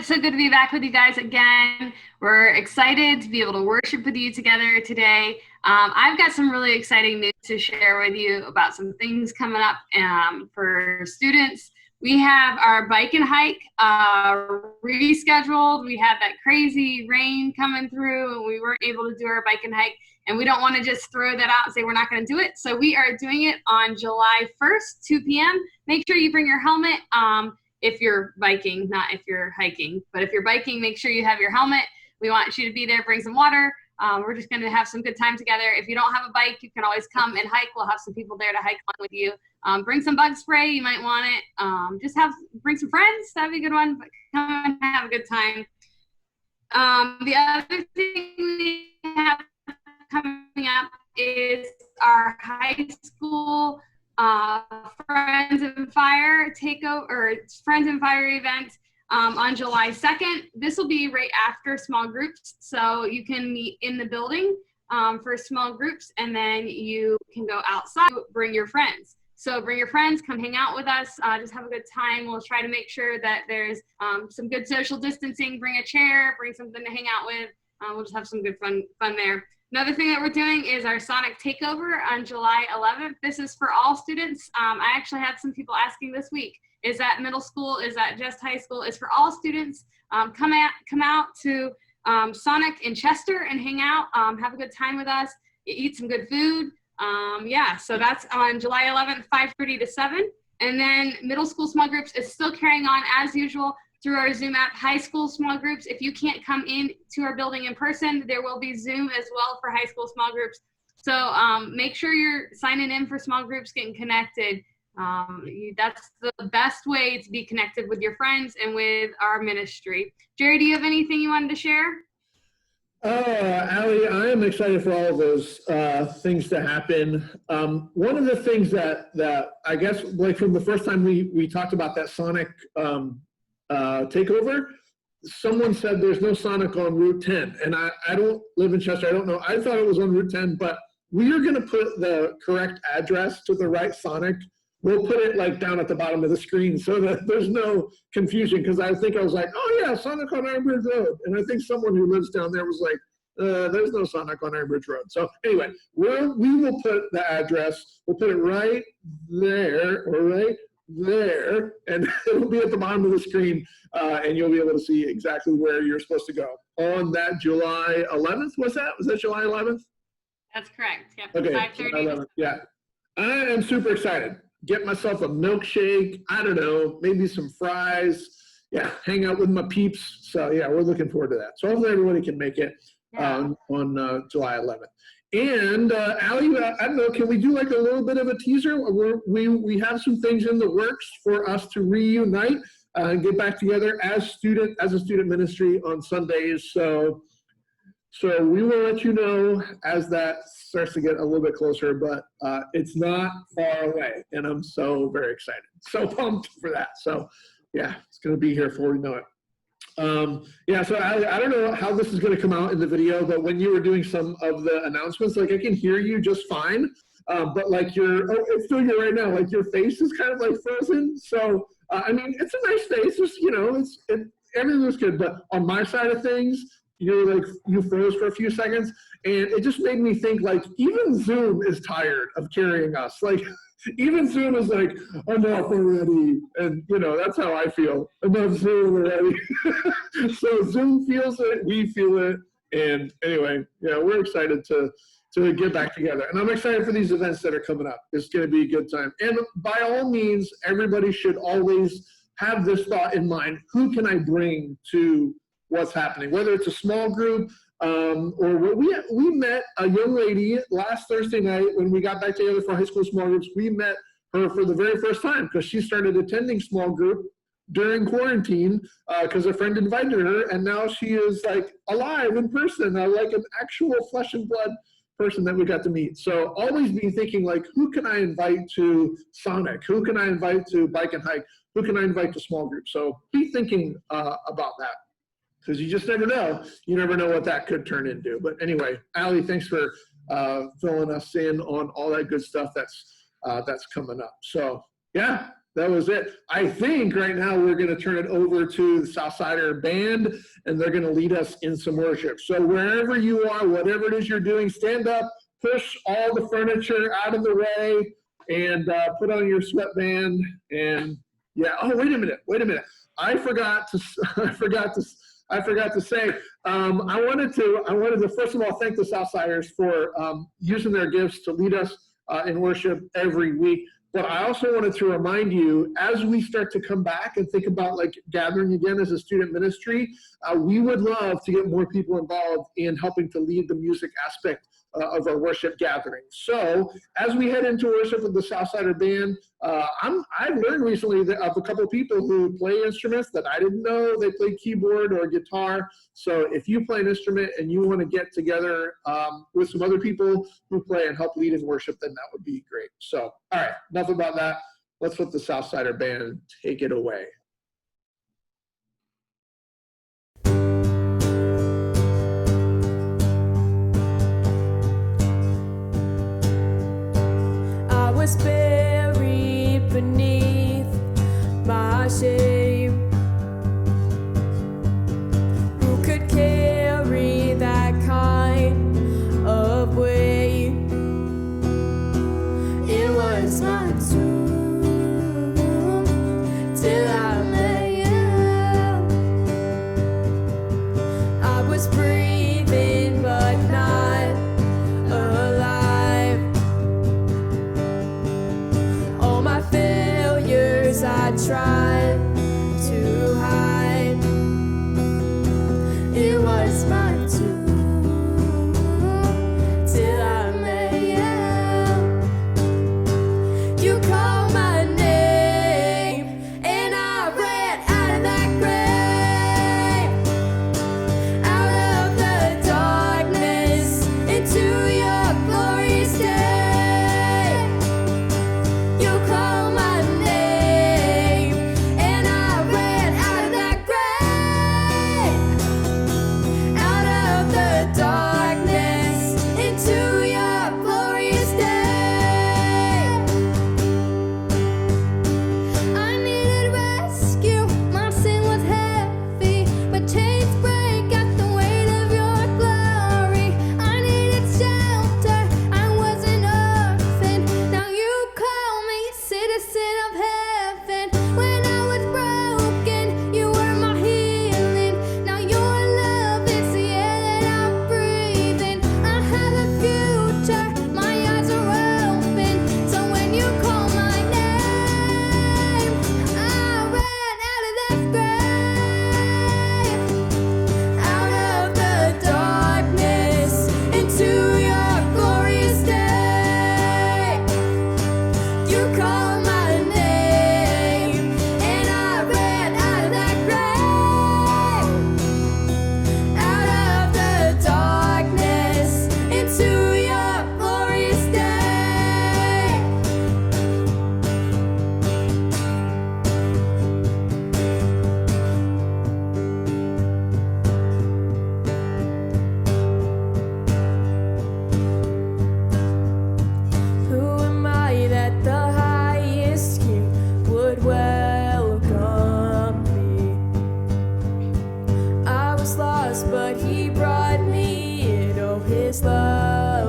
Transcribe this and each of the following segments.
It's so good to be back with you guys again. We're excited to be able to worship with you together today. I've got some really exciting news to share with you about some things coming up for students. We have our bike and hike rescheduled. We had that crazy rain coming through and we weren't able to do our bike and hike. And we don't want to just throw that out and say we're not going to do it. So we are doing it on July 1st, 2 p.m. Make sure you bring your helmet. If you're biking, not if you're hiking. But if you're biking, make sure you have your helmet. We want you to be there, bring some water. We're just going to have some good time together. If you don't have a bike, you can always come and hike. We'll have some people there to hike on with you. Bring some bug spray. You might want it. Bring some friends. That'd be a good one. But come and have a good time. The other thing we have coming up is our high school Friends and Fire takeover, or Friends and Fire event on July 2nd. This will be right after small groups, so you can meet in the building for small groups, and then you can go outside. Bring your friends. So bring your friends, come hang out with us, just have a good time. We'll try to make sure that there's some good social distancing. Bring a chair, bring something to hang out with. We'll just have some good fun there. Another thing that we're doing is our Sonic Takeover on July 11th. This is for all students. I actually had some people asking this week, is that middle school? Is that just high school? It's for all students. Come out to Sonic in Chester and hang out. Have a good time with us. Eat some good food. So that's on July 11th, 5:30 to 7. And then middle school small groups is still carrying on as usual through our Zoom app. High school small groups, if you can't come in to our building in person, there will be Zoom as well for high school small groups. So make sure you're signing in for small groups, getting connected. That's the best way to be connected with your friends and with our ministry. Jerry, do you have anything you wanted to share? Allie, I am excited for all of those things to happen. One of the things that I guess, like from the first time we talked about that Sonic takeover, someone said there's no Sonic on Route 10, and I don't live in Chester. I don't know. I thought it was on Route 10, but we are going to put the correct address to the right Sonic. We'll put it like down at the bottom of the screen so that there's no confusion, because I was like, oh yeah, Sonic on Iron Bridge Road, and I think someone who lives down there was like, there's no Sonic on Iron Bridge Road. So anyway, we will put the address. We'll put it right there, or right there, and it'll be at the bottom of the screen, and you'll be able to see exactly where you're supposed to go on that July 11th. Was that July 11th? That's correct. Yep. Okay. 5:30. Yeah, I am super excited. Get myself a milkshake. I don't know, maybe some fries. Yeah, hang out with my peeps. So yeah, we're looking forward to that. So hopefully everybody can make it on July 11th. And Allie, I don't know, can we do like a little bit of a teaser? We have some things in the works for us to reunite and get back together as a student ministry on Sundays. So we will let you know as that starts to get a little bit closer, but it's not far away, and I'm so very excited. So pumped for that. So yeah, it's going to be here before we know it. So I don't know how this is going to come out in the video, but when you were doing some of the announcements, like I can hear you just fine, but like it's still here right now, like your face is kind of like frozen. So I mean, it's a nice face, just everything looks good, but on my side of things, you froze for a few seconds, and it just made me think, like, even Zoom is tired of carrying us. Like, even Zoom is like, enough already. And, that's how I feel. Enough Zoom already. So Zoom feels it, we feel it. And anyway, we're excited to get back together. And I'm excited for these events that are coming up. It's going to be a good time. And by all means, everybody should always have this thought in mind. Who can I bring to what's happening, whether it's a small group or we met a young lady last Thursday night when we got back together for high school small groups. We met her for the very first time because she started attending small group during quarantine because a friend invited her, and now she is like alive in person, like an actual flesh and blood person that we got to meet. So always be thinking, like, who can I invite to Sonic? Who can I invite to Bike and Hike? Who can I invite to small group? So be thinking about that, because you just never know. You never know what that could turn into. But anyway, Allie, thanks for filling us in on all that good stuff that's coming up. So yeah, that was it. I think right now we're going to turn it over to the Southsider Band, and they're going to lead us in some worship. So wherever you are, whatever it is you're doing, stand up, push all the furniture out of the way, and put on your sweatband. And yeah. Oh, wait a minute. I forgot to say. I wanted to first of all thank the Southsiders for using their gifts to lead us in worship every week. But I also wanted to remind you, as we start to come back and think about like gathering again as a student ministry, we would love to get more people involved in helping to lead the music aspect of our worship gathering. So as we head into worship with the Southsider Band, I've learned recently of a couple of people who play instruments that I didn't know they played keyboard or guitar. So if you play an instrument and you want to get together with some other people who play and help lead in worship, then that would be great. So, all right, enough about that. Let's let the Southsider Band take it away. Was buried beneath my shame. Who could carry that kind of weight? It was my tomb till I met you. I was breathing but not alive. I tried to hide. It was my tomb till I met you. You called my name and I ran out of that grave, out of the darkness into your glorious day. You called my but he brought me in, oh, his love.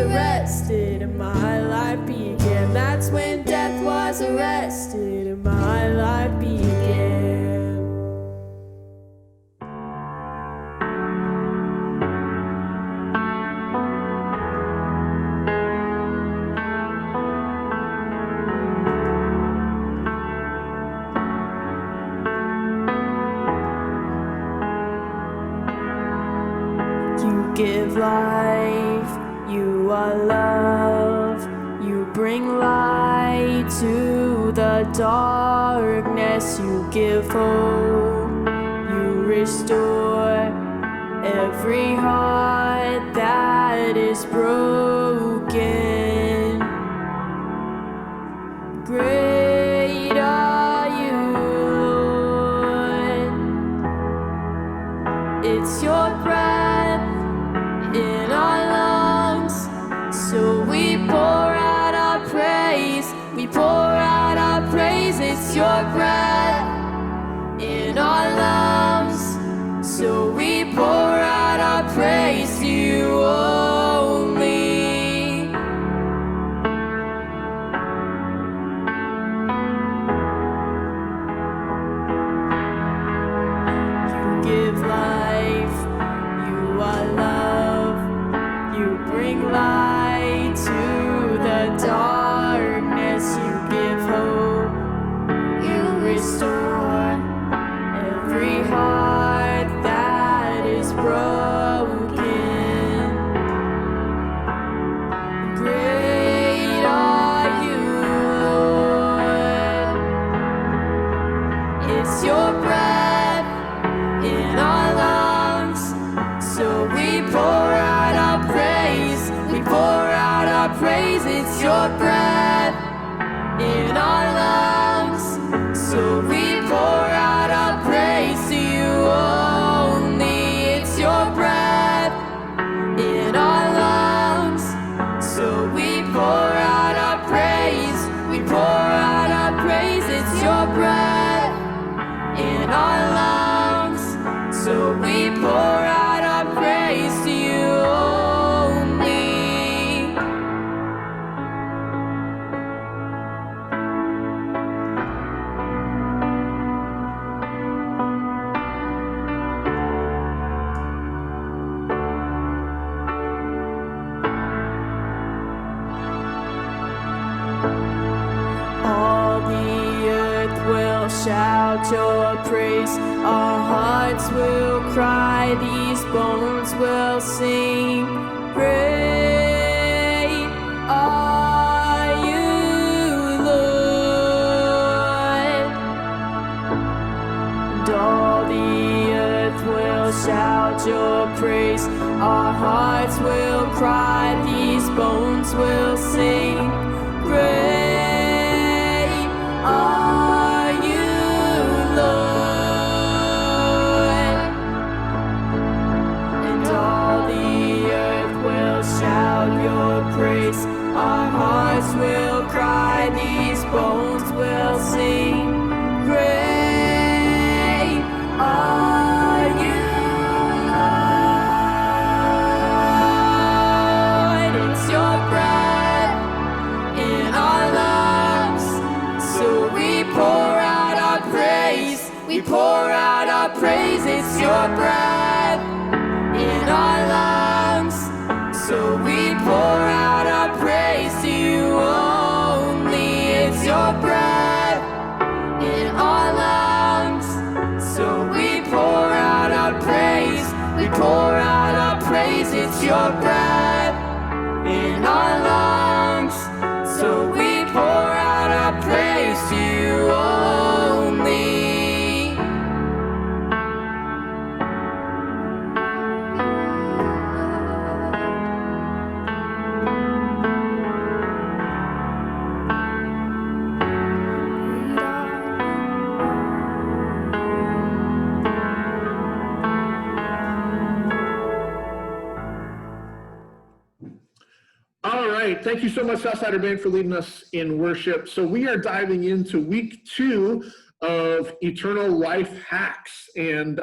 arrested and my life began. That's when death was arrested and my life began. You give life, you are love, you bring light to the darkness, you give hope, you restore every heart that is broken. Great are you, Lord. It's your breath in our lungs, so we pour out our praise, we pour out our praise. It's your breath in our lungs, so we pour out our praise to you only. You give life, you are love, you bring light to the darkness, you give hope, you restore every heart that is broken. Great are you, Lord. It's your breath in our lungs, so we pour out our praise, we pour out our praise. It's your breath in our lungs, so we pour out our praise to you only. It's your breath in our lungs, so we pour out our praise, we pour out our praise. It's your breath in our lungs, so we pour out our praise to you only. All the earth will shout your praise, our hearts will cry, these bones will sing. Great are you, Lord. And all the earth will shout your praise, our hearts will cry, these bones will sing. Great are you, Lord. And all the earth will shout your praise, our hearts will cry, these bones will sing. Great are you, Lord. It's your breath in our lungs, so we pour out our praise, we pour out our praise. It's your breath in our lungs, so we pour out our praise to you only. It's your breath in our lungs, so we pour out our praise, we pour out our praise. It's your breath in our lungs, so we pour out our praise to you only. All right. Thank you so much, Southsider Band, for leading us in worship. So we are diving into week 2 of Eternal Life Hacks. And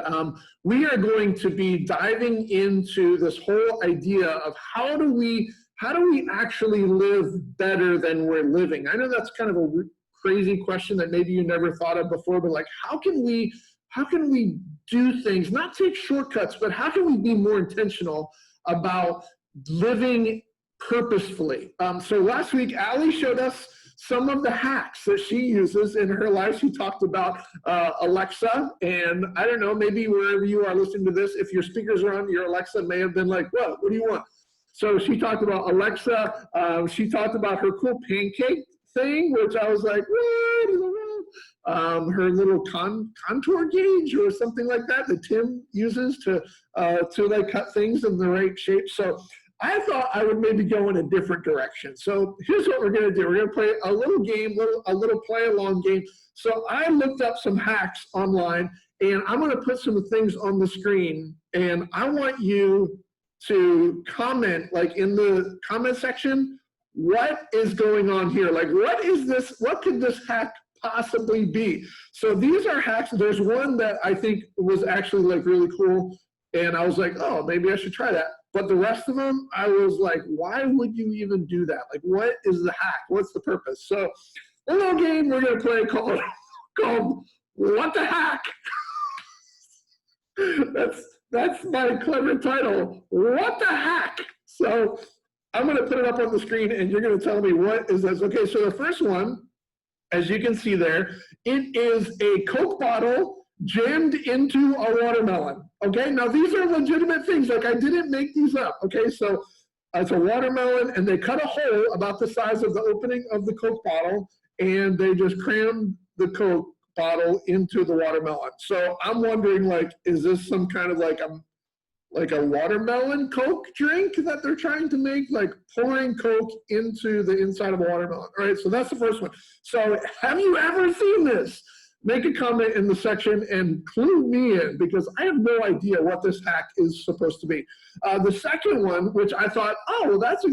we are going to be diving into this whole idea of how do we how do we actually live better than we're living? I know that's kind of a crazy question that maybe you never thought of before, but like, how can we do things, not take shortcuts, but how can we be more intentional about living purposefully? So last week, Allie showed us some of the hacks that she uses in her life. She talked about Alexa, and I don't know, maybe wherever you are listening to this, if your speakers are on, your Alexa may have been like, what do you want? So she talked about Alexa. She talked about her cool pancake thing, which I was like, what in the world? Her little contour gauge or something like that Tim uses to like cut things in the right shape. So I thought I would maybe go in a different direction. So here's what we're going to do. We're going to play a little game, a little play along game. So I looked up some hacks online, and I'm going to put some things on the screen, and I want you to comment, like in the comment section, what is going on here? Like, what is this? What could this hack possibly be? So these are hacks. There's one that I think was actually like really cool, and I was like, oh, maybe I should try that. But the rest of them, I was like, why would you even do that? Like, what is the hack? What's the purpose? So a little game we're going to play called What the Hack? That's my clever title. What the Hack? So I'm going to put it up on the screen, and you're going to tell me what is this. Okay, so the first one, as you can see there, it is a Coke bottle jammed into a watermelon. Okay, now these are legitimate things. Like, I didn't make these up. Okay, so it's a watermelon, and they cut a hole about the size of the opening of the Coke bottle, and they just crammed the Coke bottle into the watermelon. So I'm wondering, like, is this some kind of like a watermelon Coke drink that they're trying to make, like pouring Coke into the inside of a watermelon? All right, so that's the first one. So have you ever seen this? Make a comment in the section and clue me in, because I have no idea what this hack is supposed to be. The second one, which I thought, oh, well, that's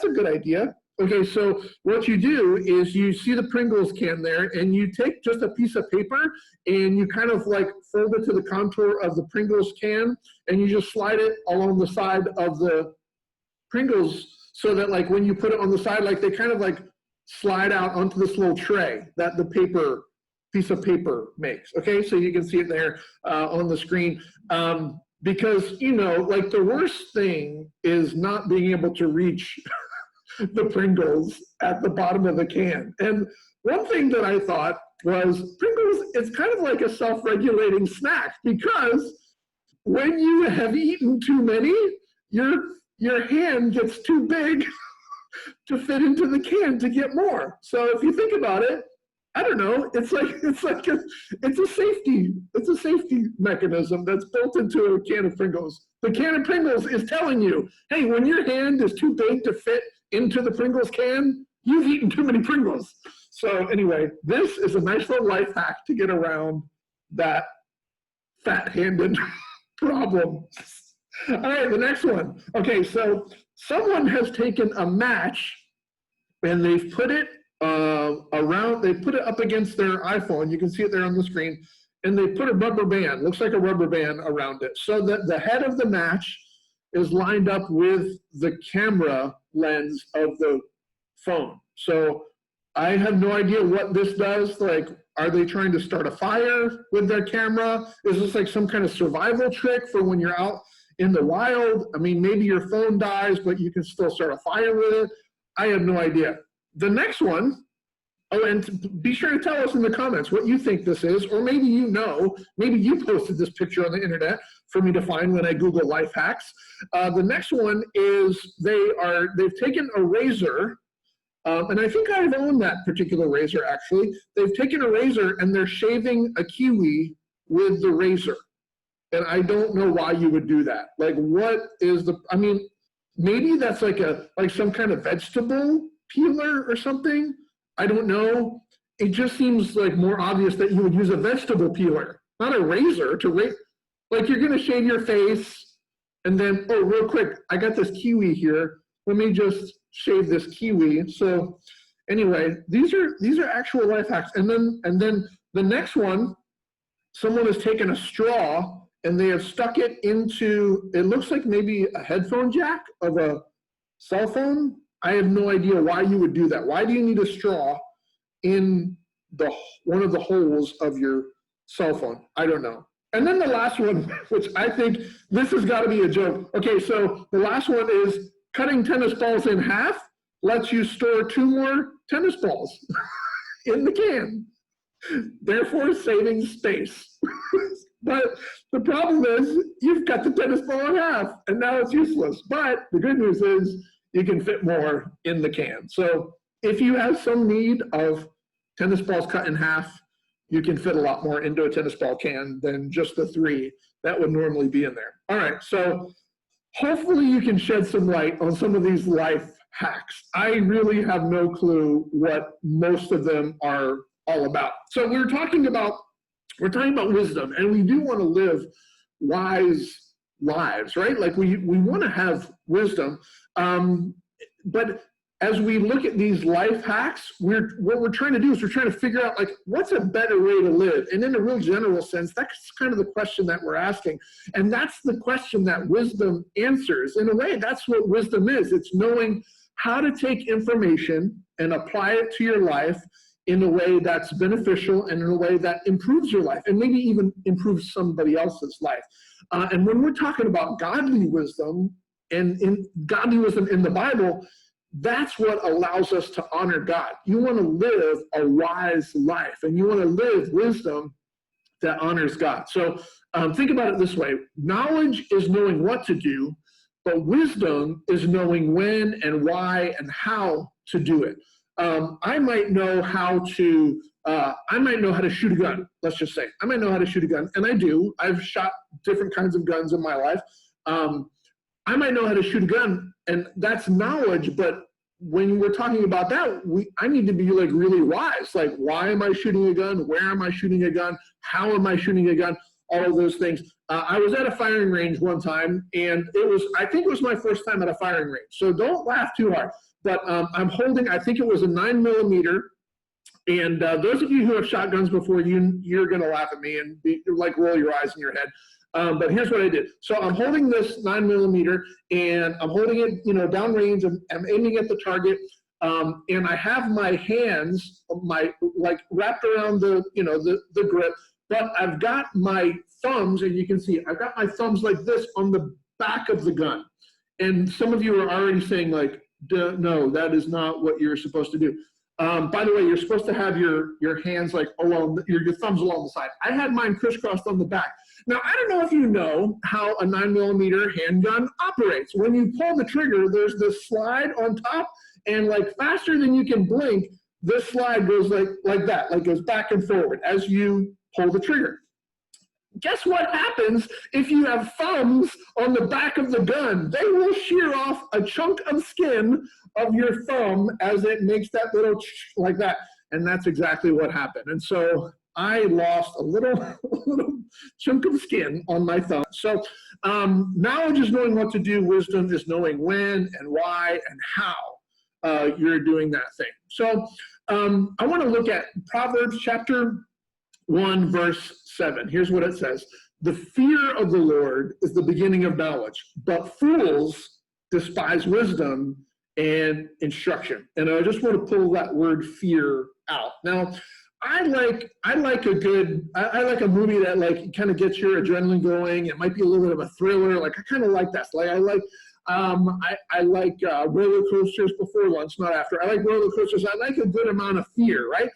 a good idea. Okay, so what you do is you see the Pringles can there, and you take just a piece of paper and you kind of like fold it to the contour of the Pringles can, and you just slide it along the side of the Pringles so that like when you put it on the side, like they kind of like slide out onto this little tray that the piece of paper makes. Okay, so you can see it there on the screen. Because, you know, like the worst thing is not being able to reach the Pringles at the bottom of the can. And one thing that I thought was Pringles, it's kind of like a self-regulating snack, because when you have eaten too many, your hand gets too big to fit into the can to get more. So if you think about it, I don't know, it's a safety mechanism that's built into a can of Pringles. The can of Pringles is telling you, hey, when your hand is too big to fit into the Pringles can, you've eaten too many Pringles. So anyway, this is a nice little life hack to get around that fat-handed problem. All right, the next one. Okay, so someone has taken a match and they've put it they put it up against their iPhone. You can see it there on the screen. And they put a rubber band, looks like a rubber band around it, so that the head of the match is lined up with the camera lens of the phone. So I have no idea what this does. Like, are they trying to start a fire with their camera? Is this like some kind of survival trick for when you're out in the wild? I mean, maybe your phone dies, but you can still start a fire with it. I have no idea. The next one, oh, and be sure to tell us in the comments what you think this is, or maybe you know, maybe you posted this picture on the internet for me to find when I Google life hacks. The next one is they've taken a razor, and I think I've owned that particular razor actually. They've taken a razor and they're shaving a kiwi with the razor. And I don't know why you would do that. Like, what is I mean, maybe that's like some kind of vegetable peeler or something. I don't know. It just seems like more obvious that you would use a vegetable peeler, not a razor like you're gonna shave your face and then, oh, real quick, I got this kiwi here. Let me just shave this kiwi. So anyway, these are actual life hacks. And then the next one, someone has taken a straw and they have stuck it into, it looks like maybe a headphone jack of a Cell phone, I have no idea why you would do that. Why do you need a straw in one of the holes of your cell phone? I don't know. And then the last one, which I think this has got to be a joke. Okay, so the last one is cutting tennis balls in half lets you store 2 more tennis balls in the can, therefore saving space. But the problem is you've cut the tennis ball in half and now it's useless. But the good news is you can fit more in the can. So if you have some need of tennis balls cut in half, you can fit a lot more into a tennis ball can than just the 3 that would normally be in there. All right, so hopefully you can shed some light on some of these life hacks. I really have no clue what most of them are all about. So we're talking about wisdom, and we do want to live wise lives, right? Like we want to have wisdom, but as we look at these life hacks, what we're trying to do is we're trying to figure out, like, what's a better way to live? And in a real general sense, that's kind of the question that we're asking. And that's the question that wisdom answers. In a way, that's what wisdom is. It's knowing how to take information and apply it to your life in a way that's beneficial and in a way that improves your life and maybe even improves somebody else's life. And when we're talking about godly wisdom and in godly wisdom in the Bible, that's what allows us to honor God. You want to live a wise life, and you want to live wisdom that honors God. So think about it this way. Knowledge is knowing what to do, but wisdom is knowing when and why and how to do it. I might know how to shoot a gun, let's just say. I might know how to shoot a gun, and I do. I've shot different kinds of guns in my life. I might know how to shoot a gun, and that's knowledge, but when we're talking about that, I need to be like really wise. Like, why am I shooting a gun? Where am I shooting a gun? How am I shooting a gun? All of those things. I was at a firing range one time, and I think it was my first time at a firing range. So don't laugh too hard. But I'm holding, I think it was a 9mm. And those of you who have shot guns before, you're going to laugh at me and roll your eyes in your head. But here's what I did. So I'm holding this 9mm, and I'm holding it, downrange. I'm aiming at the target, and I have my hands, wrapped around the grip. But I've got my thumbs, and you can see I've got my thumbs like this on the back of the gun. And some of you are already saying no, that is not what you're supposed to do. By the way, you're supposed to have your hands along your thumbs along the side. I had mine crisscrossed on the back. Now, I don't know if you know how a 9mm handgun operates. When you pull the trigger, there's this slide on top, and faster than you can blink, this slide goes like that, goes back and forward as you pull the trigger. Guess what happens if you have thumbs on the back of the gun? They will shear off a chunk of skin of your thumb as it makes that little like that. And that's exactly what happened. And so I lost a little chunk of skin on my thumb. So knowledge is knowing what to do. Wisdom is knowing when and why and how you're doing that thing. So I want to look at Proverbs chapter 1, verse 7. Here's what it says. The fear of the Lord is the beginning of knowledge, but fools despise wisdom and instruction. And I just want to pull that word fear out. Now, I like a movie that kind of gets your adrenaline going. It might be a little bit of a thriller. I kind of like that. I like roller coasters before lunch, not after. I like roller coasters. I like a good amount of fear, right?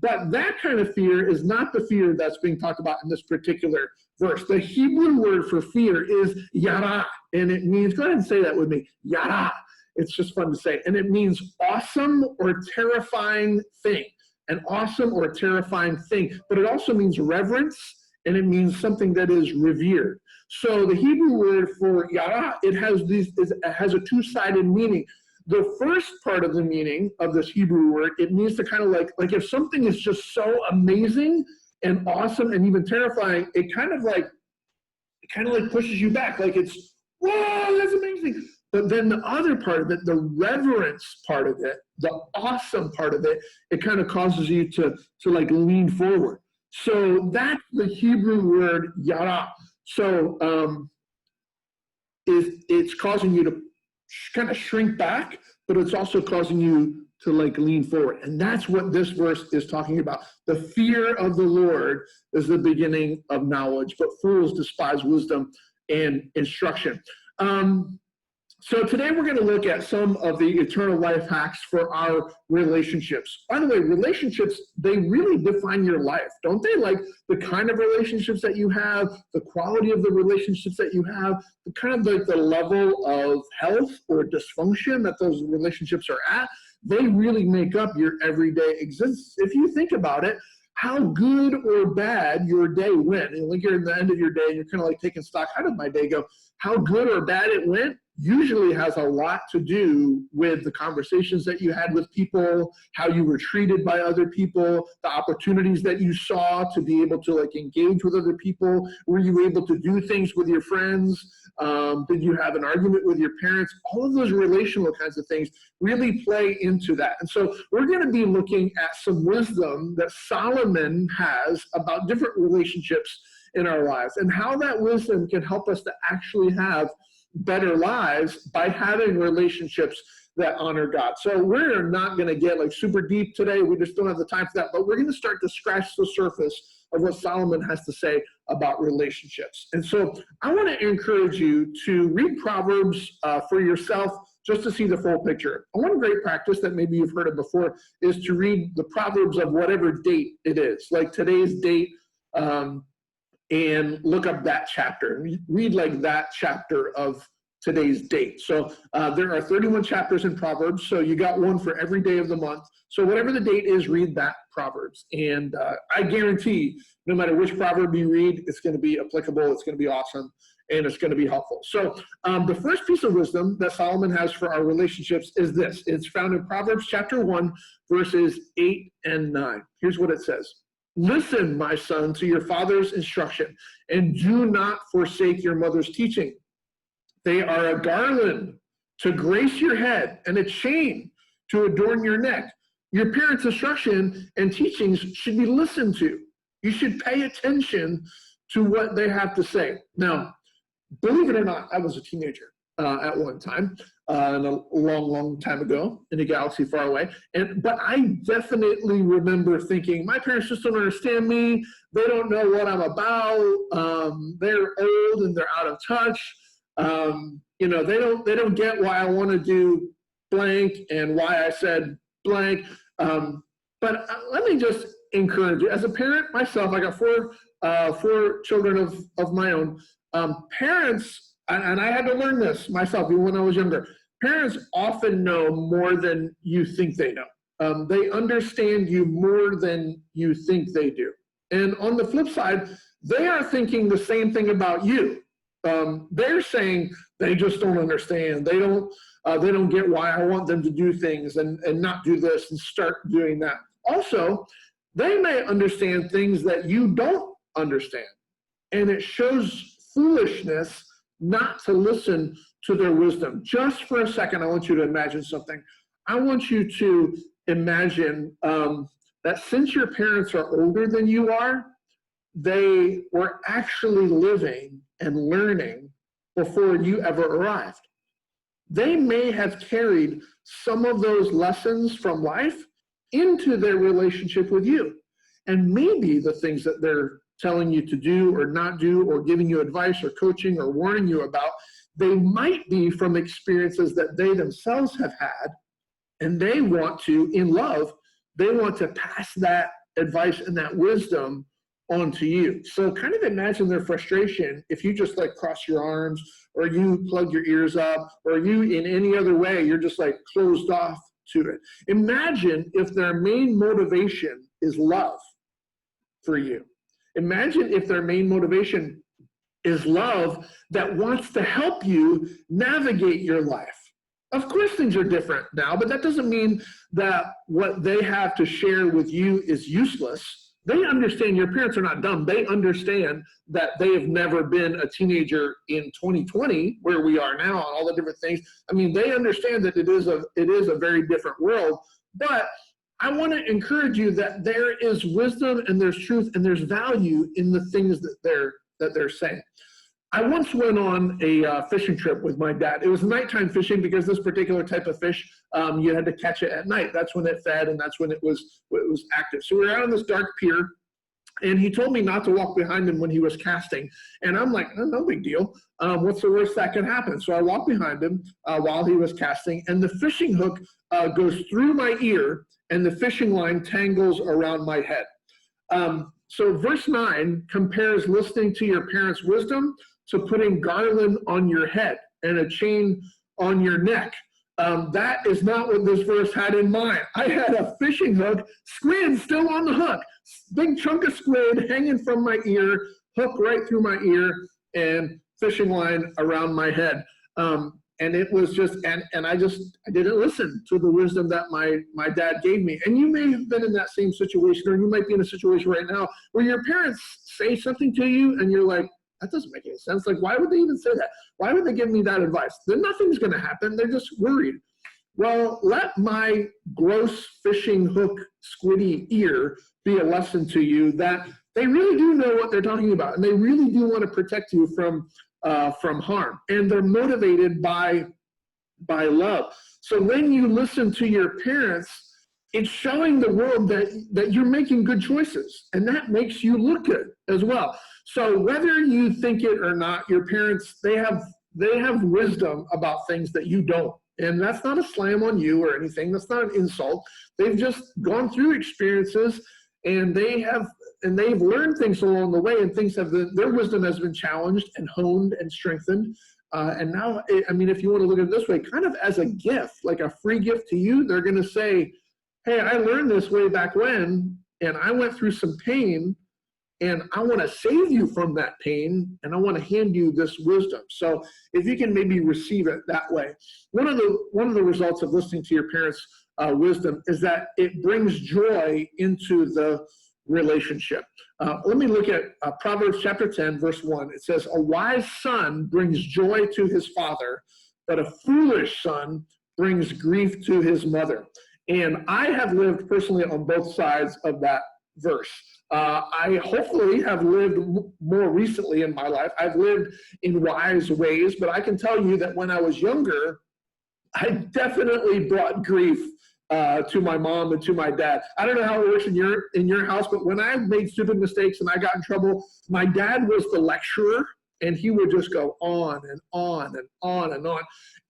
But that kind of fear is not the fear that's being talked about in this particular verse. The Hebrew word for fear is yara, and it means, go ahead and say that with me, yara. It's just fun to say. And it means awesome or terrifying thing, an awesome or terrifying thing. But it also means reverence, and it means something that is revered. So the Hebrew word for yara, it has a two-sided meaning. The first part of the meaning of this Hebrew word, it means to kind of like if something is just so amazing and awesome and even terrifying, it kind of pushes you back. It's, whoa, that's amazing. But then the other part of it, the reverence part of it, the awesome part of it, it kind of causes you to lean forward. So that's the Hebrew word yara. So it's causing you to kind of shrink back, but it's also causing you to like lean forward. And that's what this verse is talking about. The fear of the Lord is the beginning of knowledge, but fools despise wisdom and instruction. So today we're going to look at some of the eternal life hacks for our relationships. By the way, relationships, they really define your life, don't they? Like the kind of relationships that you have, the quality of the relationships that you have, the kind of like the level of health or dysfunction that those relationships are at, they really make up your everyday existence. If you think about it, how good or bad your day went, and like you're at the end of your day and you're kind of like taking stock, how did my day go? How good or bad it went usually has a lot to do with the conversations that you had with people, how you were treated by other people, the opportunities that you saw to be able to like engage with other people. Were you able to do things with your friends? Did you have an argument with your parents? All of those relational kinds of things really play into that. And so we're going to be looking at some wisdom that Solomon has about different relationships in our lives and how that wisdom can help us to actually have better lives by having relationships that honor God. So we're not going to get like super deep today. We just don't have the time for that, but we're going to start to scratch the surface of what Solomon has to say about relationships. And so I want to encourage you to read Proverbs for yourself just to see the full picture. One great practice that maybe you've heard of before is to read the Proverbs of whatever date it is, like today's date, and look up that chapter. Read like that chapter of today's date. So there are 31 chapters in Proverbs, so you got one for every day of the month. So whatever the date is, read that Proverbs. And I guarantee no matter which proverb you read, it's going to be applicable, it's going to be awesome, and it's going to be helpful. So the first piece of wisdom that Solomon has for our relationships is this. It's found in Proverbs chapter 1, verses 8 and 9. Here's what it says. Listen, my son, to your father's instruction, and do not forsake your mother's teaching. They are a garland to grace your head and a chain to adorn your neck. Your parents' instruction and teachings should be listened to. You should pay attention to what they have to say. Now, believe it or not, I was a teenager at one time, and a long, long time ago in a galaxy far away. But I definitely remember thinking, my parents just don't understand me. They don't know what I'm about. They're old and they're out of touch. They don't get why I want to do blank and why I said blank. But let me just encourage you. As a parent myself, I got four children of my own. Parents, and I had to learn this myself even when I was younger, parents often know more than you think they know. They understand you more than you think they do. And on the flip side, they are thinking the same thing about you. They're saying they just don't understand. They don't get why I want them to do things and not do this and start doing that. Also, they may understand things that you don't understand. And it shows foolishness not to listen to their wisdom. Just for a second, I want you to imagine something. I want you to imagine that since your parents are older than you are, they were actually living and learning before you ever arrived. They may have carried some of those lessons from life into their relationship with you. And maybe the things that they're telling you to do or not do or giving you advice or coaching or warning you about, they might be from experiences that they themselves have had, and they want to, in love, they want to pass that advice and that wisdom onto you. So kind of imagine their frustration if you just like cross your arms or you plug your ears up or you in any other way, you're just like closed off to it. Imagine if their main motivation is love for you. Imagine if their main motivation is love that wants to help you navigate your life. Of course, things are different now, but that doesn't mean that what they have to share with you is useless. They understand your parents are not dumb. They understand that they have never been a teenager in 2020, where we are now, and all the different things. I mean, they understand that it is a very different world, but I want to encourage you that there is wisdom and there's truth and there's value in the things that they're saying. I once went on a fishing trip with my dad. It was nighttime fishing because this particular type of fish, you had to catch it at night. That's when it fed and that's when it was active. So we were out on this dark pier, and he told me not to walk behind him when he was casting. And I'm like, oh, no big deal. What's the worst that could happen? So I walked behind him while he was casting, and the fishing hook goes through my ear, and the fishing line tangles around my head. So verse 9 compares listening to your parents' wisdom to putting garland on your head and a chain on your neck. That is not what this verse had in mind. I had a fishing hook, squid still on the hook, big chunk of squid hanging from my ear, hook right through my ear, and fishing line around my head. And it was just, and I didn't listen to the wisdom that my dad gave me. And you may have been in that same situation, or you might be in a situation right now where your parents say something to you and you're like, that doesn't make any sense. Like, why would they even say that? Why would they give me that advice? Then nothing's going to happen. They're just worried. Well, let my gross fishing hook squiddy ear be a lesson to you that they really do know what they're talking about, and they really do want to protect you from harm, and they're motivated by love. So when you listen to your parents, it's showing the world that you're making good choices, and that makes you look good as well. So whether you think it or not, your parents, they have wisdom about things that you don't. And that's not a slam on you or anything. That's not an insult. They've just gone through experiences, and they've learned things along the way, and their wisdom has been challenged and honed and strengthened. And now, I mean, if you want to look at it this way, kind of as a gift, like a free gift to you, they're going to say, hey, I learned this way back when, and I went through some pain, and I want to save you from that pain, and I want to hand you this wisdom. So if you can maybe receive it that way. One of the results of listening to your parents' wisdom is that it brings joy into the relationship. Let me look at Proverbs chapter 10, verse 1. It says, a wise son brings joy to his father, but a foolish son brings grief to his mother. And I have lived personally on both sides of that verse. I hopefully have lived more recently in my life. I've lived in wise ways, but I can tell you that when I was younger, I definitely brought grief to my mom and to my dad. I don't know how it works in your house, but when I made stupid mistakes and I got in trouble, my dad was the lecturer, and he would just go on and on and on and on.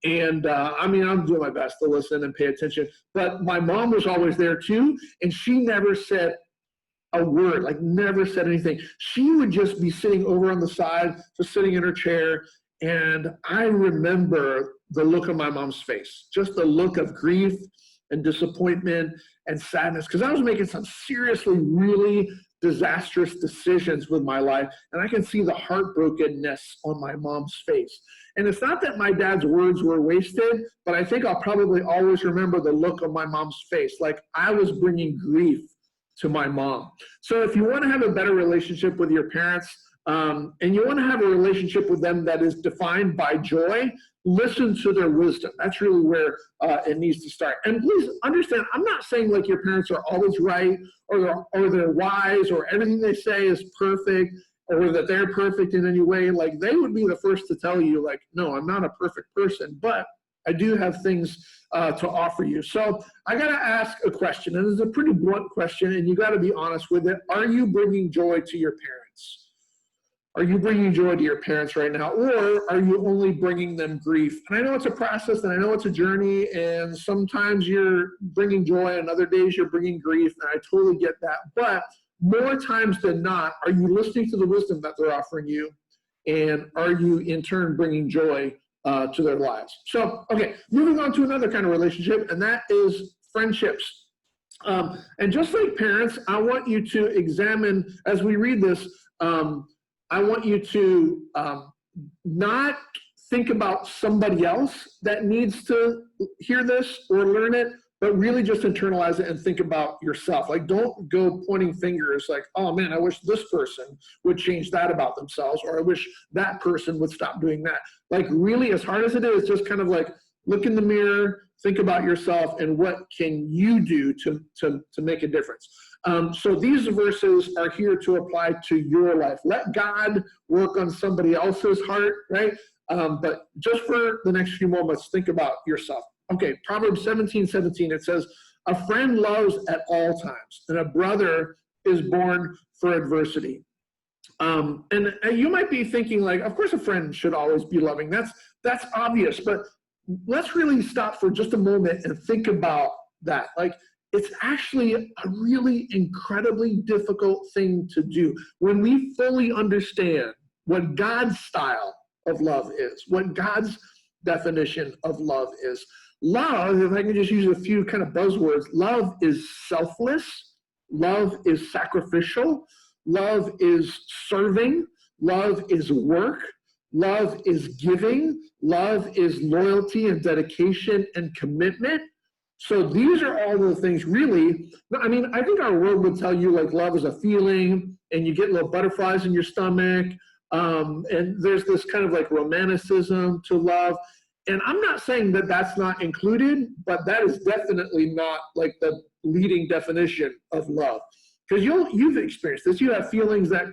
And I mean, I'm doing my best to listen and pay attention, but my mom was always there too, and she never said a word, like never said anything. She would just be sitting over on the side, just sitting in her chair. And I remember the look on my mom's face, just the look of grief and disappointment and sadness, because I was making some seriously really disastrous decisions with my life, and I can see the heartbrokenness on my mom's face. And it's not that my dad's words were wasted, but I think I'll probably always remember the look on my mom's face, like I was bringing grief to my mom. So if you want to have a better relationship with your parents, and you want to have a relationship with them that is defined by joy, listen to their wisdom. That's really where it needs to start. And please understand, I'm not saying like your parents are always right, or they're wise, or everything they say is perfect, or that they're perfect in any way. Like, they would be the first to tell you, like, no, I'm not a perfect person, but I do have things to offer you. So I got to ask a question, and it's a pretty blunt question, and you got to be honest with it. Are you bringing joy to your parents? Are you bringing joy to your parents right now, or are you only bringing them grief? And I know it's a process, and I know it's a journey, and sometimes you're bringing joy, and other days you're bringing grief, and I totally get that. But more times than not, are you listening to the wisdom that they're offering you, and are you in turn bringing joy to their lives? So, okay, moving on to another kind of relationship, and that is friendships. And just like parents, I want you to examine, as we read this, I want you to not think about somebody else that needs to hear this or learn it, but really just internalize it and think about yourself. Like, don't go pointing fingers like, oh man, I wish this person would change that about themselves, or I wish that person would stop doing that. Like, really, as hard as it is, just kind of like look in the mirror, think about yourself, and what can you do to make a difference. So these verses are here to apply to your life. Let God work on somebody else's heart, right? But just for the next few moments, think about yourself. Okay, Proverbs 17:17, it says, a friend loves at all times, and a brother is born for adversity. And you might be thinking, like, of course a friend should always be loving. That's obvious, but let's really stop for just a moment and think about that. Like, it's actually a really incredibly difficult thing to do when we fully understand what God's style of love is, what God's definition of love is. Love, if I can just use a few kind of buzzwords, love is selfless, love is sacrificial, love is serving, love is work, love is giving, love is loyalty and dedication and commitment. So these are all the things really, I mean, I think our world would tell you like love is a feeling and you get little butterflies in your stomach. And there's this kind of like romanticism to love. And I'm not saying that that's not included, but that is definitely not like the leading definition of love. Because you've experienced this. You have feelings that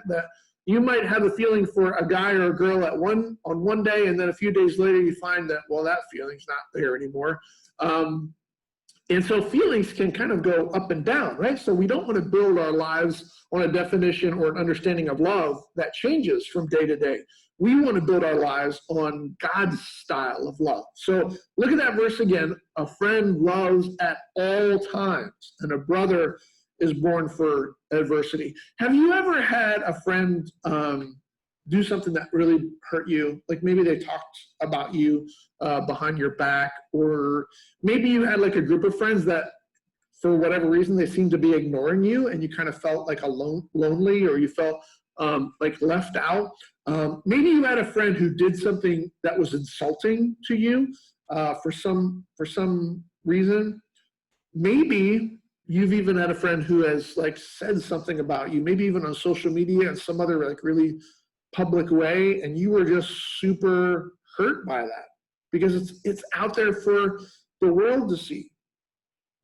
you might have a feeling for a guy or a girl on one day, and then a few days later you find that, well, that feeling's not there anymore. And so feelings can kind of go up and down, right? So we don't want to build our lives on a definition or an understanding of love that changes from day to day. We want to build our lives on God's style of love. So look at that verse again. A friend loves at all times, and a brother is born for adversity. Have you ever had a friend do something that really hurt you? Like maybe they talked about you behind your back, or maybe you had like a group of friends that for whatever reason they seemed to be ignoring you and you kind of felt like lonely, or you felt like left out. Maybe you had a friend who did something that was insulting to you for some reason. Maybe you've even had a friend who has like said something about you, maybe even on social media and some other like really public way, and you were just super hurt by that because it's out there for the world to see.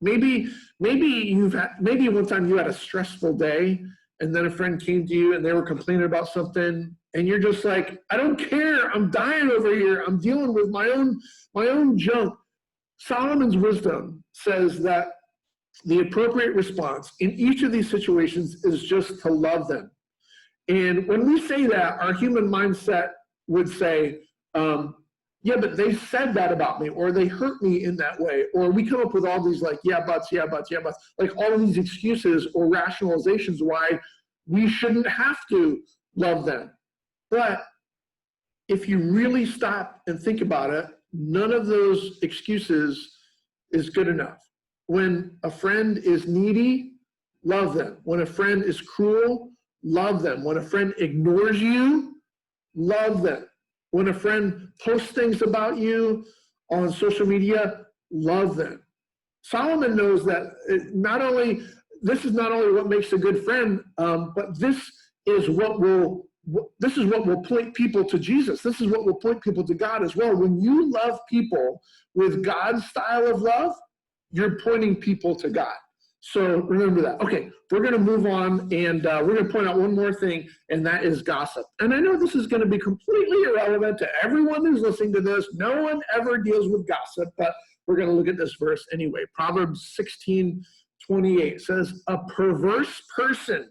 Maybe one time you had a stressful day, and then a friend came to you and they were complaining about something, and you're just like, I don't care, I'm dying over here, I'm dealing with my own junk. Solomon's wisdom says that the appropriate response in each of these situations is just to love them. And when we say that, our human mindset would say, yeah, but they said that about me, or they hurt me in that way, or we come up with all these like, yeah, buts, like all of these excuses or rationalizations why we shouldn't have to love them. But if you really stop and think about it, none of those excuses is good enough. When a friend is needy, love them. When a friend is cruel, love them. When a friend ignores you, love them. When a friend posts things about you on social media, love them. Solomon knows that this is not only what makes a good friend, but this is what will point people to Jesus. This is what will point people to God as well. When you love people with God's style of love, you're pointing people to God. So remember that. Okay, we're going to move on, and we're going to point out one more thing, and that is gossip. And I know this is going to be completely irrelevant to everyone who's listening to this. No one ever deals with gossip, but we're going to look at this verse anyway. Proverbs 16:28 says, a perverse person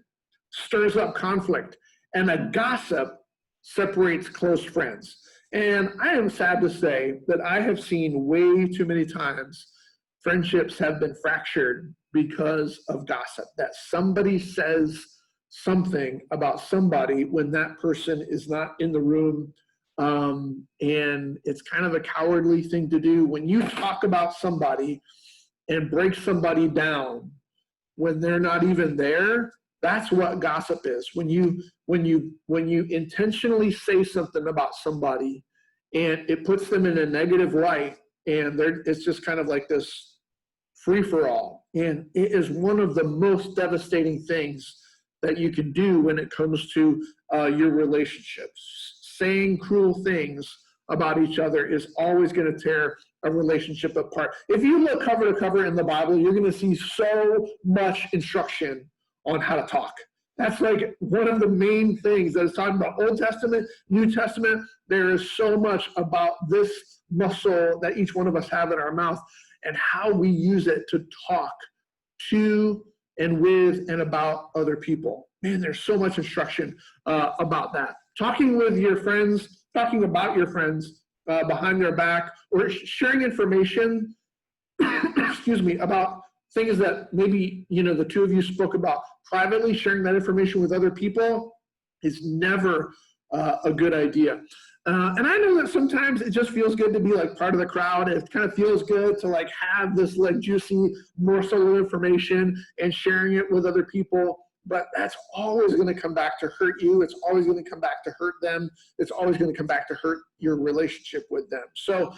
stirs up conflict, and a gossip separates close friends. And I am sad to say that I have seen way too many times friendships have been fractured because of gossip, that somebody says something about somebody when that person is not in the room. And it's kind of a cowardly thing to do. When you talk about somebody and break somebody down when they're not even there, that's what gossip is. When you intentionally say something about somebody and it puts them in a negative light, and it's just kind of like this free-for-all. And it is one of the most devastating things that you can do when it comes to your relationships. Saying cruel things about each other is always going to tear a relationship apart. If you look cover to cover in the Bible, you're going to see so much instruction on how to talk. That's like one of the main things that is talking about Old Testament, New Testament. There is so much about this muscle that each one of us have in our mouth and how we use it to talk to and with and about other people. Man, there's so much instruction about that. Talking with your friends, talking about your friends behind their back, or sharing information, excuse me, about things that maybe, the two of you spoke about privately, sharing that information with other people is never a good idea. And I know that sometimes it just feels good to be like part of the crowd. It kind of feels good to like have this like juicy morsel of information and sharing it with other people. But that's always going to come back to hurt you. It's always going to come back to hurt them. It's always going to come back to hurt your relationship with them. So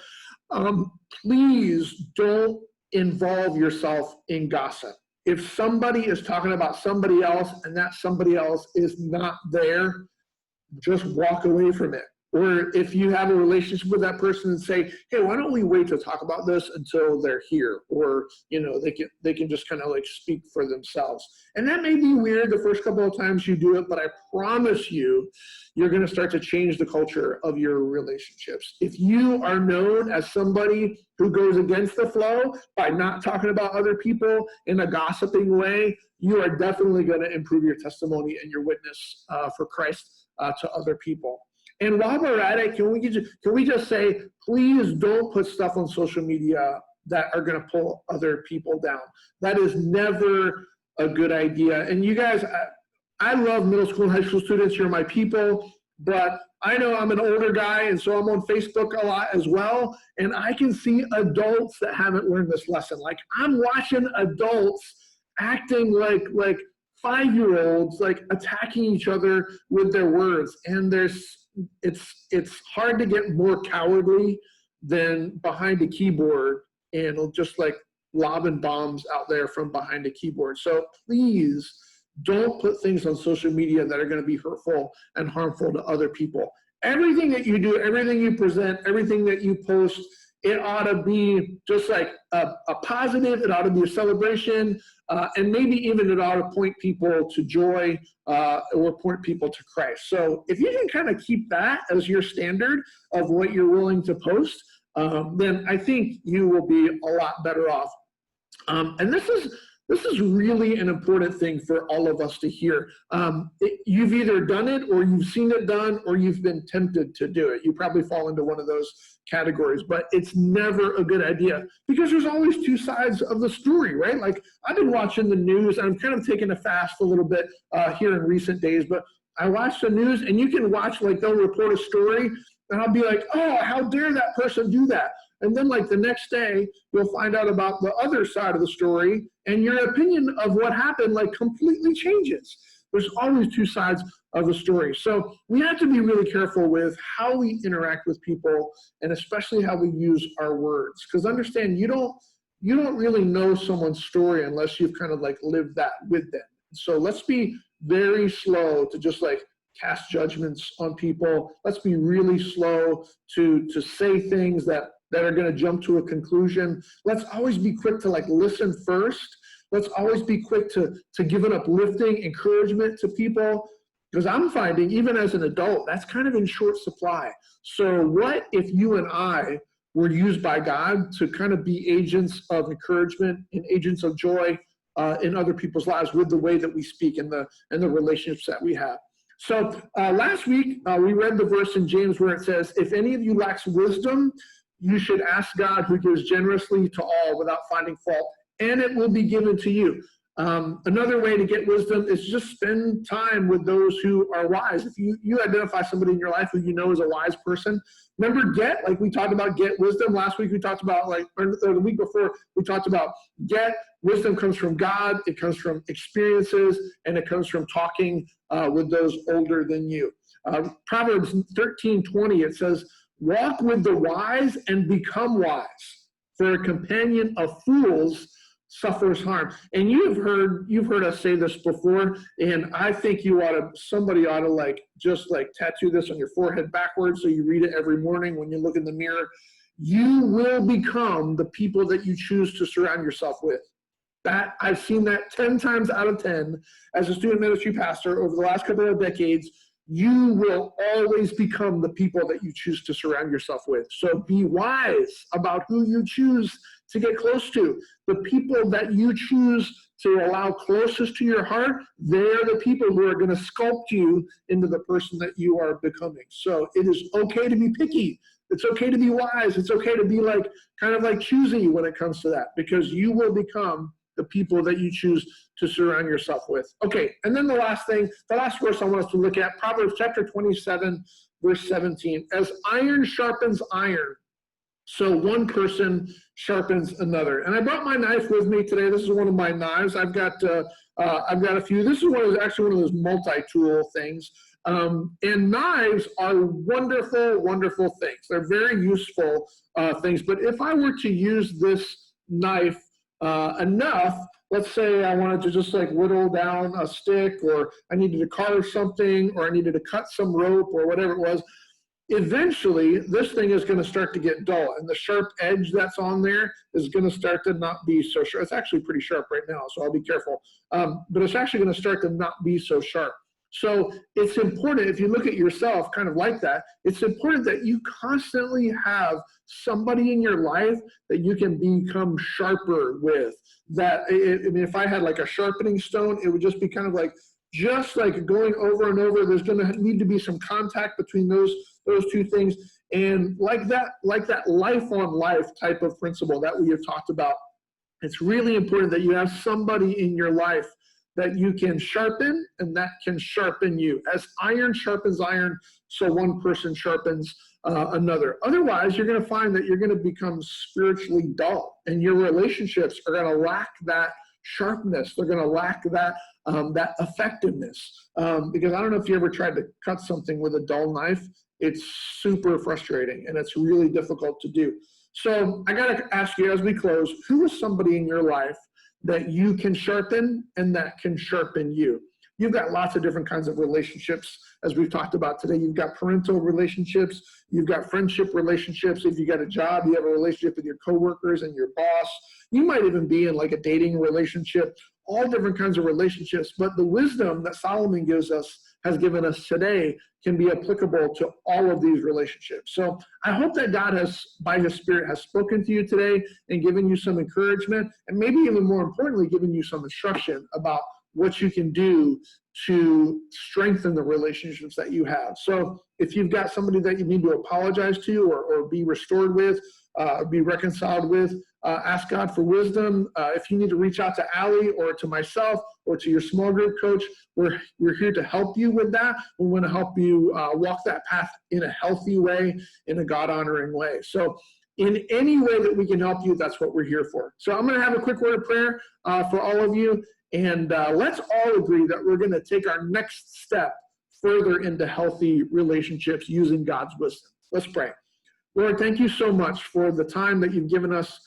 please don't involve yourself in gossip. If somebody is talking about somebody else and that somebody else is not there, just walk away from it. Or if you have a relationship with that person and say, hey, why don't we wait to talk about this until they're here? Or, they can just kind of like speak for themselves. And that may be weird the first couple of times you do it, but I promise you, you're going to start to change the culture of your relationships. If you are known as somebody who goes against the flow by not talking about other people in a gossiping way, you are definitely going to improve your testimony and your witness for Christ to other people. And while we're at it, can we just say, please don't put stuff on social media that are going to pull other people down. That is never a good idea. And you guys, I love middle school and high school students. You're my people. But I know I'm an older guy, and so I'm on Facebook a lot as well. And I can see adults that haven't learned this lesson. Like, I'm watching adults acting like 5-year-olds, like attacking each other with their words. And it's hard to get more cowardly than behind a keyboard and just like lobbing bombs out there from behind a keyboard. So please don't put things on social media that are going to be hurtful and harmful to other people. Everything that you do, everything you present, everything that you post, it ought to be just like a positive. It ought to be a celebration, and maybe even it ought to point people to joy or point people to Christ. So if you can kind of keep that as your standard of what you're willing to post, then I think you will be a lot better off. And this is really an important thing for all of us to hear. You've either done it or you've seen it done or you've been tempted to do it. You probably fall into one of those categories, but it's never a good idea because there's always two sides of the story, right? Like, I've been watching the news. I'm kind of taking a fast a little bit here in recent days, but I watch the news and you can watch, like, they'll report a story and I'll be like, oh, how dare that person do that? And then like the next day, you'll find out about the other side of the story and your opinion of what happened like completely changes. There's always two sides of the story. So we have to be really careful with how we interact with people and especially how we use our words. Because understand, you don't really know someone's story unless you've kind of like lived that with them. So let's be very slow to just like cast judgments on people. Let's be really slow to say things that are going to jump to a conclusion. Let's always be quick to like listen first. Let's always be quick to give an uplifting encouragement to people, because I'm finding even as an adult, that's kind of in short supply. So what if you and I were used by God to kind of be agents of encouragement and agents of joy in other people's lives with the way that we speak and the relationships that we have. So last week, we read the verse in James where it says, if any of you lacks wisdom, you should ask God, who gives generously to all without finding fault, and it will be given to you. Another way to get wisdom is just spend time with those who are wise. If you identify somebody in your life who you know is a wise person, remember like we talked about get wisdom. Last week we talked about or the week before we talked about get wisdom comes from God. It comes from experiences, and it comes from talking with those older than you. Proverbs 13:20, it says, walk with the wise and become wise, for a companion of fools suffers harm. And you've heard us say this before, and I think somebody ought to just tattoo this on your forehead backwards so you read it every morning when you look in the mirror. you will become the people that you choose to surround yourself with. That I've seen that 10 times out of 10 as a student ministry pastor over the last couple of decades. You will always become the people that you choose to surround yourself with. So be wise about who you choose to get close to. The people that you choose to allow closest to your heart, they're the people who are going to sculpt you into the person that you are becoming. So it is okay to be picky. It's okay to be wise. It's okay to be like kind of like choosy when it comes to that, because you will become the people that you choose to surround yourself with. Okay, and then the last verse I want us to look at, Proverbs chapter 27, verse 17. As iron sharpens iron, so one person sharpens another. And I brought my knife with me today. This is one of my knives. I've got a few. This is actually one of those multi-tool things. And knives are wonderful, wonderful things. They're very useful things. But if I were to use this knife enough, let's say I wanted to just like whittle down a stick, or I needed to carve something, or I needed to cut some rope, or whatever it was, eventually this thing is going to start to get dull, and the sharp edge that's on there is going to start to not be so sharp. It's actually pretty sharp right now, so I'll be careful. But it's actually going to start to not be so sharp. So it's important, if you look at yourself kind of like that, it's important that you constantly have somebody in your life that you can become sharper with. That, I mean, if I had like a sharpening stone, it would just be kind of like, just like going over and over. There's going to need to be some contact between those two things. And like that life on life type of principle that we have talked about, it's really important that you have somebody in your life that you can sharpen and that can sharpen you. As iron sharpens iron, so one person sharpens another. Otherwise, you're going to find that you're going to become spiritually dull, and your relationships are going to lack that sharpness. They're going to lack that effectiveness. Because I don't know if you ever tried to cut something with a dull knife. It's super frustrating, and it's really difficult to do. So I got to ask you as we close, who is somebody in your life that you can sharpen and that can sharpen you? You've got lots of different kinds of relationships, as we've talked about today. You've got parental relationships, you've got friendship relationships. If you got a job, you have a relationship with your coworkers and your boss. You might even be in like a dating relationship, all different kinds of relationships. But the wisdom that Solomon has given us today can be applicable to all of these relationships. So I hope that God has, by his Spirit, has spoken to you today and given you some encouragement, and maybe even more importantly, given you some instruction about what you can do to strengthen the relationships that you have. So if you've got somebody that you need to apologize to or be restored with, be reconciled with, ask God for wisdom. If you need to reach out to Allie or to myself or to your small group coach, we're here to help you with that. We want to help you walk that path in a healthy way, in a God-honoring way. So in any way that we can help you, that's what we're here for. So I'm going to have a quick word of prayer for all of you. And let's all agree that we're going to take our next step further into healthy relationships using God's wisdom. Let's pray. Lord, thank you so much for the time that you've given us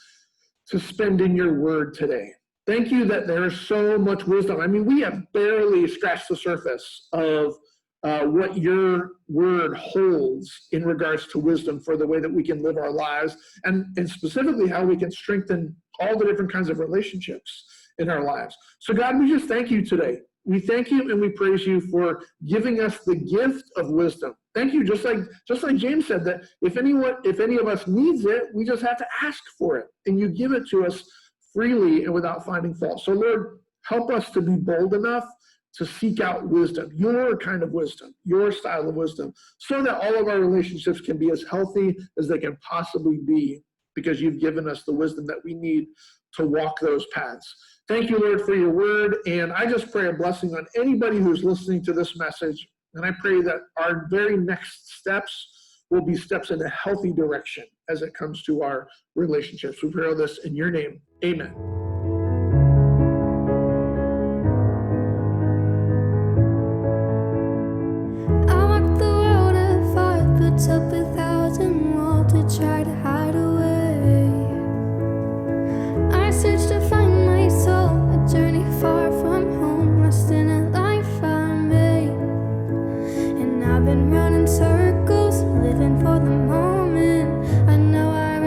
to spend in your word today. Thank you that there is so much wisdom. I mean, we have barely scratched the surface of what your word holds in regards to wisdom for the way that we can live our lives, and specifically how we can strengthen all the different kinds of relationships in our lives. So God, we just thank you today. We thank you and we praise you for giving us the gift of wisdom. Thank you, just like James said, that if any of us needs it, we just have to ask for it, and you give it to us freely and without finding fault. So Lord, help us to be bold enough to seek out wisdom, your kind of wisdom, your style of wisdom, so that all of our relationships can be as healthy as they can possibly be, because you've given us the wisdom that we need to walk those paths. Thank you, Lord, for your word. And I just pray a blessing on anybody who's listening to this message. And I pray that our very next steps will be steps in a healthy direction as it comes to our relationships. We pray all this in your name. Amen. I walk the road and fire puts up 1,000 walls to try to hide away. I search to find my soul, a journey far from home, lost in a life I made. And I've been running circles, living for the moment. I know I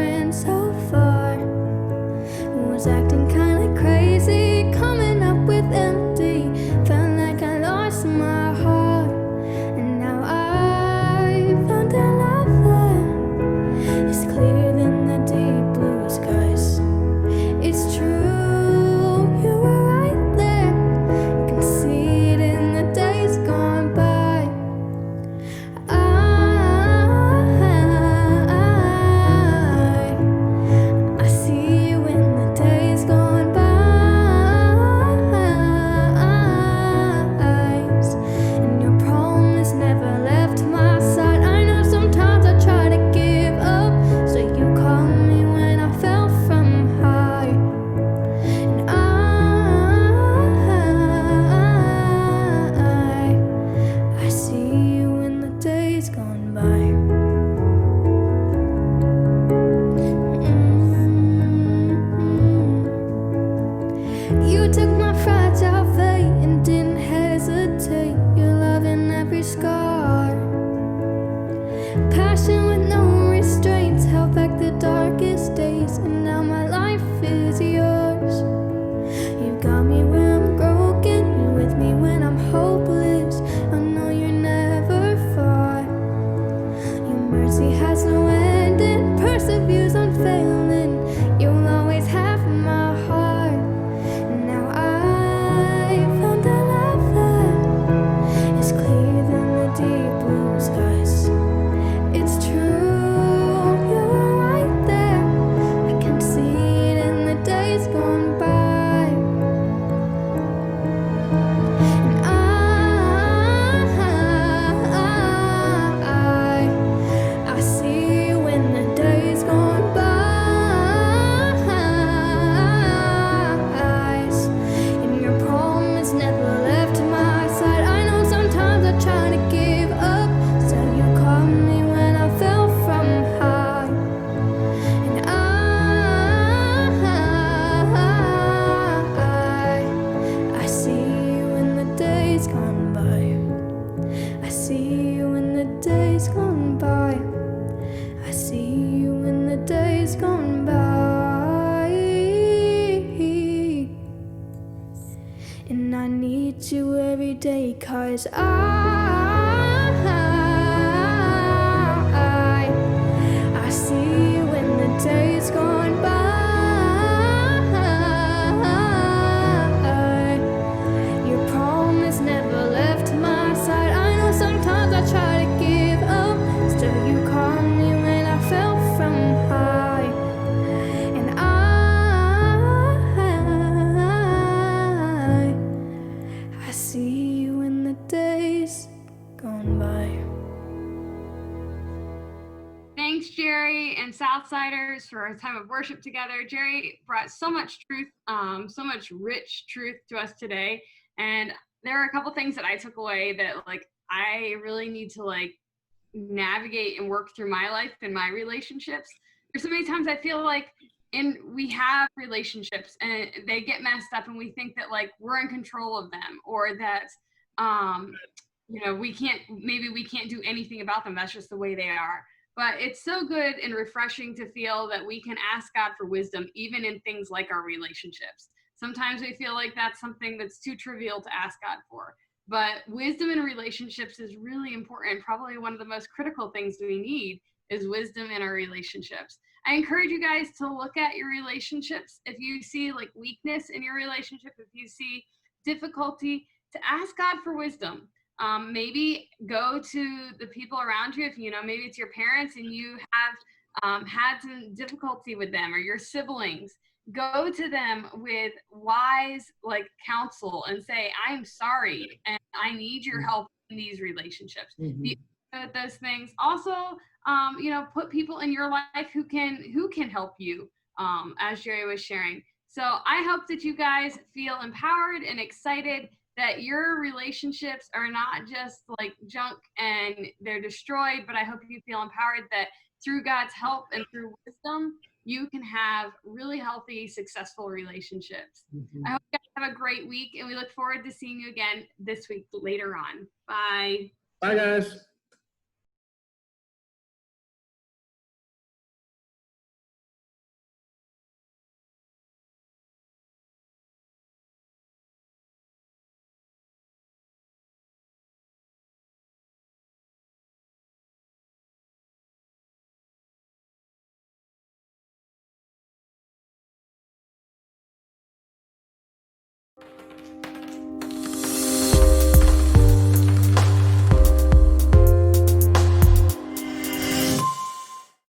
You took my fragile fate and didn't hesitate. Your love in every scar. Passion with no restraints held back the darkest days, and now my life is yours. You got me when I'm broken, you're with me when I'm hopeless. I know you're never far. Your mercy has no ending, perseveres unfailing. You'll always have my heart. Now I found a love that is clearer than the deep blue skies. It's true, you were right there. I can see it in the days gone by. And I see you in the days gone by. And your promise never left my side. I know sometimes I try to give up, still you caught me when I fell from high. And I see you in the days gone by. I see you in the days gone by. I see you in the days gone by. And I need you every day, 'cause I see you in the days gone by. Your promise never left my side. I know sometimes I try to give up, still you caught me when I fell from high. And I see you in the days gone by. Thanks, Jerry and Southsiders, for a time of worship together. Jerry brought so much truth, so much rich truth to us today. And there are a couple things that I took away that like I really need to like navigate and work through my life and my relationships. There's so many times I feel like we have relationships and they get messed up and we think that like we're in control of them, or that you know, we can't do anything about them. That's just the way they are. But it's so good and refreshing to feel that we can ask God for wisdom, even in things like our relationships. Sometimes we feel like that's something that's too trivial to ask God for. But wisdom in relationships is really important. Probably one of the most critical things we need is wisdom in our relationships. I encourage you guys to look at your relationships. If you see like weakness in your relationship, if you see difficulty, to ask God for wisdom. Maybe go to the people around you. If you know, maybe it's your parents and you have had some difficulty with them, or your siblings. Go to them with wise like counsel and say, I'm sorry and I need your help in these relationships. Those things. Also, you know, put people in your life who can help you, as Jerry was sharing. So I hope that you guys feel empowered and excited that your relationships are not just like junk and they're destroyed, but I hope you feel empowered that through God's help and through wisdom, you can have really healthy, successful relationships. I hope you guys have a great week, and we look forward to seeing you again this week later on. Bye. Bye, guys.